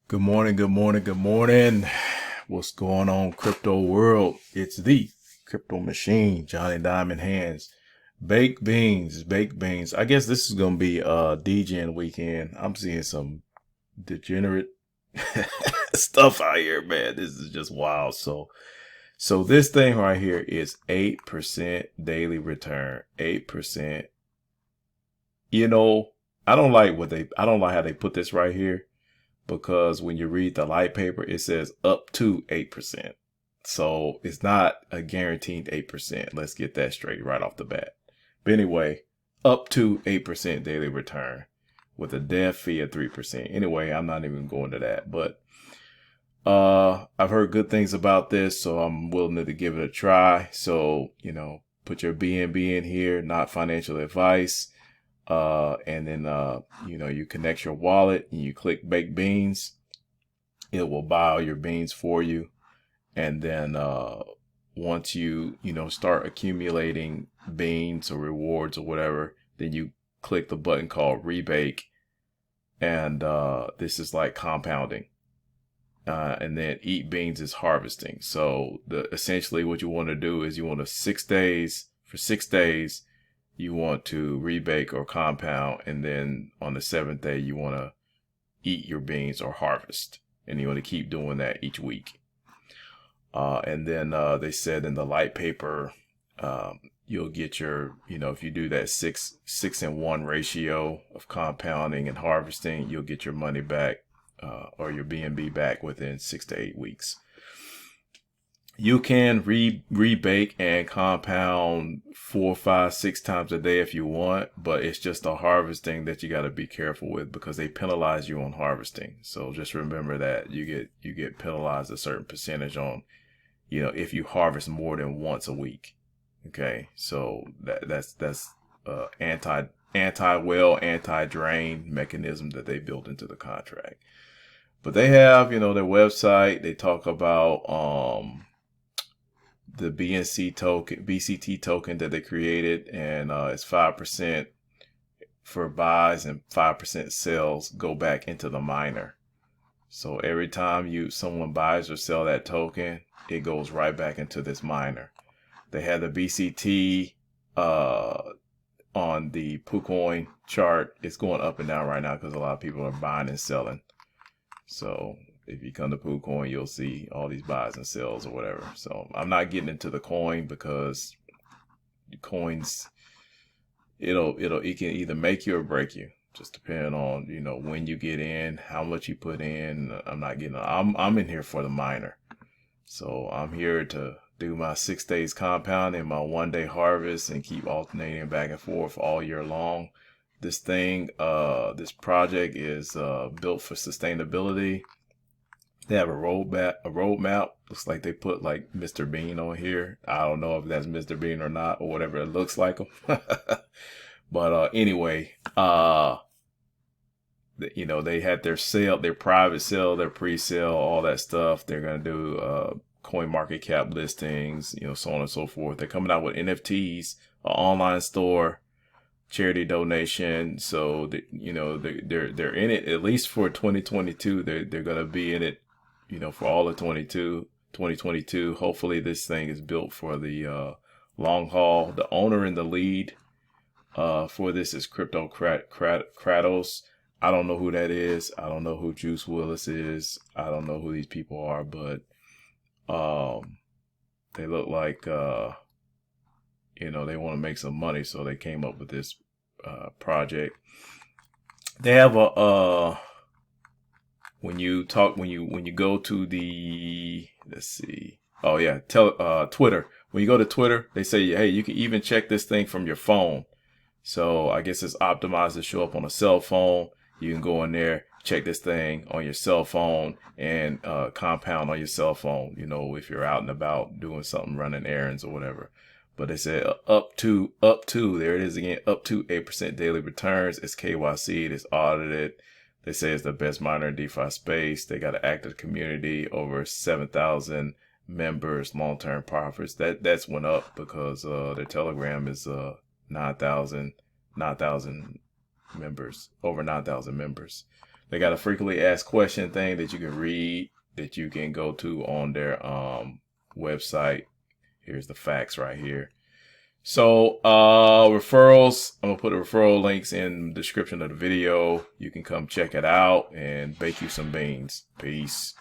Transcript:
Good morning, good morning, good morning. What's going on, crypto world? It's the crypto machine, Johnny Diamond Hands. Baked beans, baked beans. I guess this is going to be DJing weekend. I'm seeing some degenerate stuff out here, man. This is just wild. So this thing right here is 8% daily return. 8%. You know, I don't like how they put this right here, because when you read the light paper, it says up to 8%. So it's not a guaranteed 8%. Let's get that straight right off the bat. But anyway, up to 8% daily return with a dev fee of 3%. Anyway, I'm not even going to that, but I've heard good things about this, so I'm willing to give it a try. So, put your BNB in here, not financial advice. And then, you connect your wallet and you click baked beans. It will buy all your beans for you. And then, once you start accumulating beans or rewards or whatever, then you click the button called rebake. And, this is like compounding. And then eat beans is harvesting. So essentially what you want to do is you want to for 6 days, you want to rebake or compound, and then on the 7th day you want to eat your beans or harvest, and you want to keep doing that each week. And then they said in the light paper, you'll get your, if you do that 6-1 ratio of compounding and harvesting, you'll get your money back, or your BNB back within 6 to 8 weeks. You can rebake and compound 4, 5, 6 times a day if you want, but it's just the harvesting that you got to be careful with, because they penalize you on harvesting. So just remember that you get penalized a certain percentage on, if you harvest more than once a week. Okay, so that's anti-drain mechanism that they built into the contract. But they have, their website. They talk about the BCT token that they created, and it's 5% for buys and 5% sales go back into the miner. So every time someone buys or sell that token, it goes right back into this miner. They have the BCT on the PooCoin chart. It's going up and down right now because a lot of people are buying and selling. So if you come to PooCoin, you'll see all these buys and sells or whatever. So I'm not getting into the coin, because the coins, it can either make you or break you, just depending on, when you get in, how much you put in. I'm in here for the miner. So I'm here to do my 6 days compound and my 1 day harvest and keep alternating back and forth all year long. This project is built for sustainability. They have a roadmap. Looks like they put like Mr. Bean on here. I don't know if that's Mr. Bean or not, or whatever it looks like him. But anyway, they had their sale, their private sale, their pre-sale, all that stuff. They're gonna do coin market cap listings, so on and so forth. They're coming out with NFTs, an online store, charity donation. So they're in it at least for 2022. They're gonna be in it, for all of 2022. Hopefully this thing is built for the long haul. The owner in the lead for this is Crypto Kratos. I don't know who that is. I don't know who Juice Willis is. I don't know who these people are, but they look like they want to make some money, so they came up with this project. They have when you go to the, let's see, Twitter. When you go to Twitter, they say, hey, you can even check this thing from your phone. So I guess it's optimized to show up on a cell phone. You can go in there, check this thing on your cell phone, and compound on your cell phone, if you're out and about doing something, running errands or whatever. But they said up to, there it is again, up to 8% daily returns. It's KYC, it's audited. They say it's the best miner in DeFi space. They got an active community, over 7,000 members, long-term profits. That's went up because their Telegram is 9,000 members, over 9,000 members. They got a frequently asked question thing that you can read, that you can go to on their website. Here's the facts right here. So referrals, I'm gonna put the referral links in the description of the video. You can come check it out and bake you some beans. Peace.